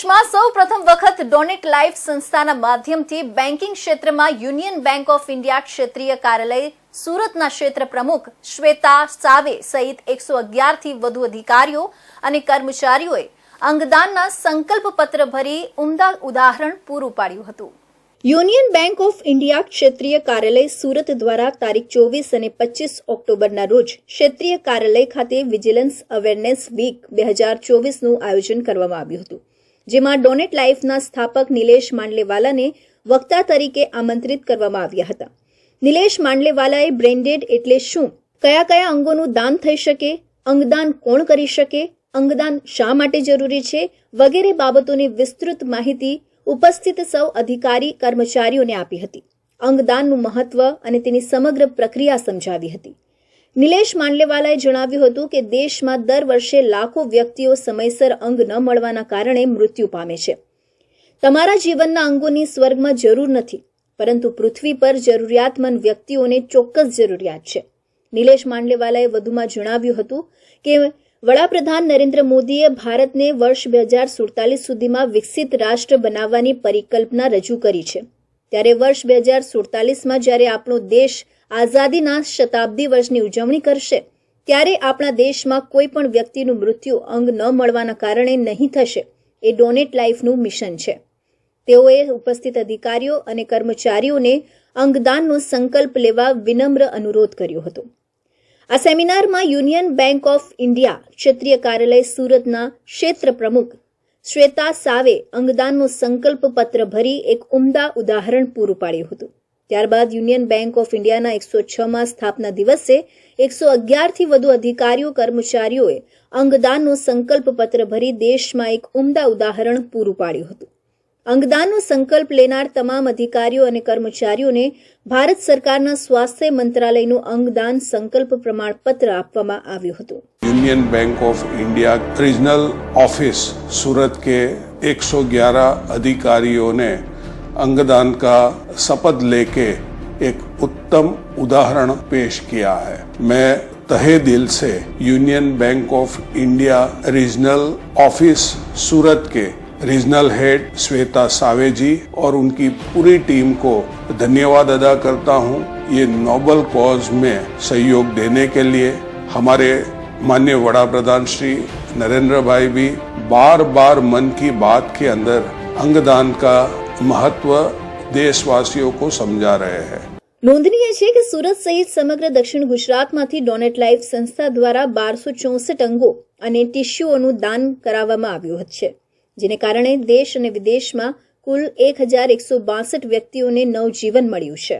દેશમાં સૌ પ્રથમ વખત ડોનેટ લાઈફ સંસ્થાના માધ્યમથી બેન્કિંગ ક્ષેત્રમાં યુનિયન બેંક ઓફ ઇન્ડિયા ક્ષેત્રીય કાર્યાલય સુરતના ક્ષેત્ર પ્રમુખ શ્વેતા સાવે સહિત 111 થી વધુ અધિકારીઓ અને કર્મચારીઓએ અંગદાનના સંકલ્પ પત્ર ભરી ઉમદા ઉદાહરણ પૂરું પાડ્યું હતું। યુનિયન બેંક ઓફ ઇન્ડિયા ક્ષેત્રીય કાર્યાલય સુરત દ્વારા તારીખ 24 અને 25 ઓક્ટોબરના રોજ ક્ષેત્રીય કાર્યાલય ખાતે વિજિલન્સ અવેરનેસ વીક 2024નું આયોજન કરવામાં આવ્યું હતું, જેમાં ડોનેટ લાઈફના સ્થાપક નિલેશ માંડલેવાલાને વક્તા તરીકે આમંત્રિત કરવામાં આવ્યા હતા। નિલેશ માંડલેવાલાએ બ્રેન્ડેડ એટલે શું, કયા કયા અંગોનું દાન થઈ શકે, અંગદાન કોણ કરી શકે, અંગદાન શા માટે જરૂરી છે વગેરે બાબતોની વિસ્તૃત માહિતી ઉપસ્થિત સૌ અધિકારી કર્મચારીઓને આપી હતી। અંગદાનનું મહત્વ અને તેની સમગ્ર પ્રક્રિયા સમજાવી હતી। નિલેશ માંડલેવાલાએ જણાવ્યું હતું કે દેશમાં દર વર્ષે લાખો વ્યક્તિઓ સમયસર અંગ ન મળવાના કારણે મૃત્યુ પામે છે। તમારા જીવનના અંગોની સ્વર્ગમાં જરૂર નથી, પરંતુ પૃથ્વી પર જરૂરિયાતમંદ વ્યક્તિઓને ચોક્કસ જરૂરિયાત છે। નિલેશ માંડલેવાલાએ વધુમાં જણાવ્યું હતું કે વડાપ્રધાન નરેન્દ્ર મોદીએ ભારતને વર્ષ 2047 સુધીમાં વિકસિત રાષ્ટ્ર બનાવવાની પરિકલ્પના રજૂ કરી છે। ત્યારે વર્ષ 2047માં જ્યારે આપણો દેશ આઝાદીના શતાબ્દી વર્ષની ઉજવણી કરશે, ત્યારે આપણા દેશમાં કોઈ પણ વ્યક્તિનું મૃત્યુ અંગ ન મળવાના કારણે નહીં થશે। એ ડોનેટ લાઈફનું મિશન છે। તેઓએ ઉપસ્થિત અધિકારીઓ અને કર્મચારીઓને અંગદાનનો સંકલ્પ લેવા વિનમ્ર અનુરોધ કર્યો હતો। આ સેમિનારમાં યુનિયન બેંક ઓફ ઇન્ડિયા ક્ષેત્રીય કાર્યાલય સુરતના ક્ષેત્ર પ્રમુખ શ્વેતા સાવે અંગદાનનો સંકલ્પ પત્ર ભરી એક ઉમદા ઉદાહરણ પૂરું પાડ્યું હતું। ત્યારબાદ યુનિયન બેંક ઓફ ઇન્ડિયાના 106માં સ્થાપના દિવસે 111 થી વધુ અધિકારીઓ કર્મચારીઓએ અંગદાનનો સંકલ્પ પત્ર ભરી દેશમાં એક ઉમદા ઉદાહરણ પૂરું પાડ્યું હતું। અંગદાનનો સંકલ્પ લેનાર તમામ અધિકારીઓ અને કર્મચારીઓને ભારત સરકારના સ્વાસ્થ્ય મંત્રાલયનું અંગદાન સંકલ્પ પ્રમાણપત્ર આપવામાં આવ્યું હતું। Union Bank of India regional office Surat के 111 अधिकारियों ने अंगदान का शपथ लेके एक उत्तम उदाहरण पेश किया है। मैं तहे दिल से Union Bank of India regional office Surat के रीजनल हेड श्वेता सावे जी और उनकी पूरी टीम को धन्यवाद अदा करता हूं। ये नोबल कॉज में सहयोग देने के लिए हमारे माननीय वड़ा प्रधान श्री नरेंद्र भाई भी बार बार मन की बात के अंदर अंगदान का महत्व देशवासियों को समझा रहे हैं। નોંધનીય છે કે સુરત સહિત સમગ્ર દક્ષિણ ગુજરાતમાંથી ડોનેટ લાઈફ સંસ્થા દ્વારા 1264 અંગો અને ટિશ્યુઓનું દાન કરાવવામાં આવ્યું છે, જેને કારણે દેશ અને વિદેશમાં કુલ 1162 વ્યક્તિઓને નવજીવન મળ્યું છે।